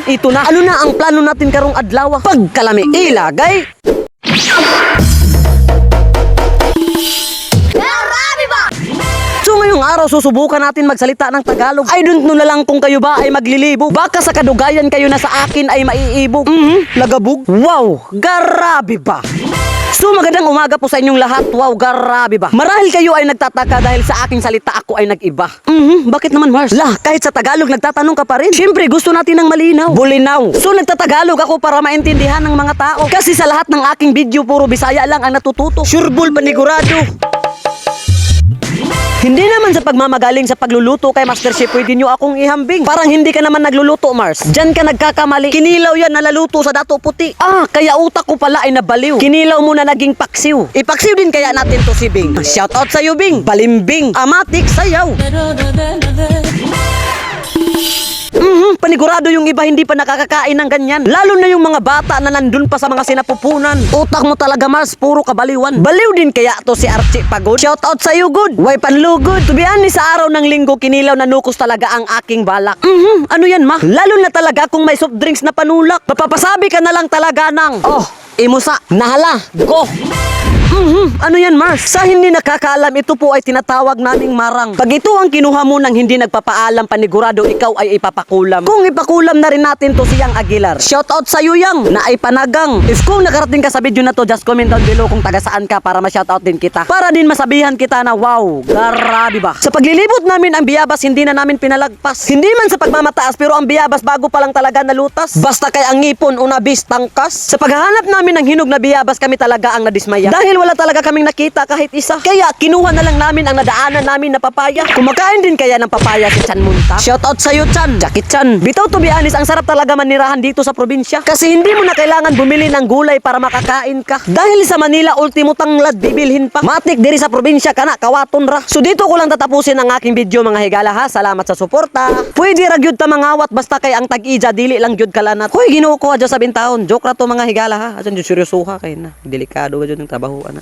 Ito na. Ano na ang plano natin karong adlaw? Pagkalami ilagay. So ngayong araw susubukan natin magsalita ng Tagalog. I don't know na lang kung kayo ba ay maglilibo. Baka sa kadugayan kayo na sa akin ay maiibog. Lagabog. Wow, grabe ba? So magandang umaga po sa inyong lahat. Wow, grabe ba? Marahil kayo ay nagtataka dahil sa aking salita ako ay nag-iba. Bakit naman, Mars? Lah, kahit sa Tagalog nagtatanong ka pa rin. Siyempre gusto natin ng malinaw. Bulinaw. So nagtatagalog ako para maintindihan ng mga tao. Kasi sa lahat ng aking video puro Bisaya lang ang natututo. Sureball panigurado. Hindi naman sa pagmamagaling sa pagluluto kay Master Chef pwede nyo akong ihambing. Parang hindi ka naman nagluluto, Mars. Diyan ka nagkakamali. Kinilaw yan nalaluto sa dato puti. Kaya utak ko pala ay nabaliw. Kinilaw mo na naging paksiw. Ipaksiw din kaya natin to si Bing. Shout out sa'yo, Bing. Balimbing. Amatik sayaw. Panigurado yung iba hindi pa nakakakain ng ganyan. Lalo na yung mga bata na nandun pa sa mga sinapupunan. Utak mo talaga, Mars, puro kabaliwan. Baliw din kaya to si Archie Pagod. Shout out sa'yo, good. Way panlugod. To be honest, sa araw ng linggo, kinilaw na nukos talaga ang aking balak. Ano yan, ma? Lalo na talaga kung may soft drinks na panulak. Papasabi ka na lang talaga ng, imusa, nahala, go. Ano yan, Mars? Sa hindi nakakaalam, ito po ay tinatawag naming marang. Pag ito ang kinuha mo ng hindi nagpapaalam, panigurado ikaw ay ipapakulam. Kung ipakulam na rin natin to siyang Aguilar. Shout out sa'yo yang, na ay panagang. If kung nakarating ka sa video na to, just comment down below kung taga saan ka para ma-shout out din kita. Para din masabihan kita na wow, grabe ba? Sa paglilibot namin ang Biyabas, hindi na namin pinalagpas. Hindi man sa pagmamataas, pero ang Biyabas bago pa lang talaga nalutas. Basta kay ang ngipon, unabis, tangkas. Sa paghahanap namin ng hinog na Biyabas, kami talaga ang nadismaya. Dahil wala talaga kaming nakita kahit isa. Kaya kinuha na lang namin ang nadaanan namin na papaya. Kumakain din kaya ng papaya si Chan Munta. Shout out sa'yo, Chan. Jackie Chan. Bitaw, to be honest, ang sarap talaga manirahan dito sa probinsya. Kasi hindi mo na kailangan bumili ng gulay para makakain ka. Dahil sa Manila, ultimo tanglad, bibilhin pa. Matik diri sa probinsya ka na, kawaton ra. So dito ko lang tatapusin ang aking video, mga higala ha. Salamat sa suporta. Pwede ra gyud ta mangawat basta kay ang tag-ija dili lang gyud kalanat. Hoy, Ginoo ko adya sa bintahon. Joke ra to mga higala ha. Adyan gyud seryoso ha kay na. Delikado gyud ng trabaho ana.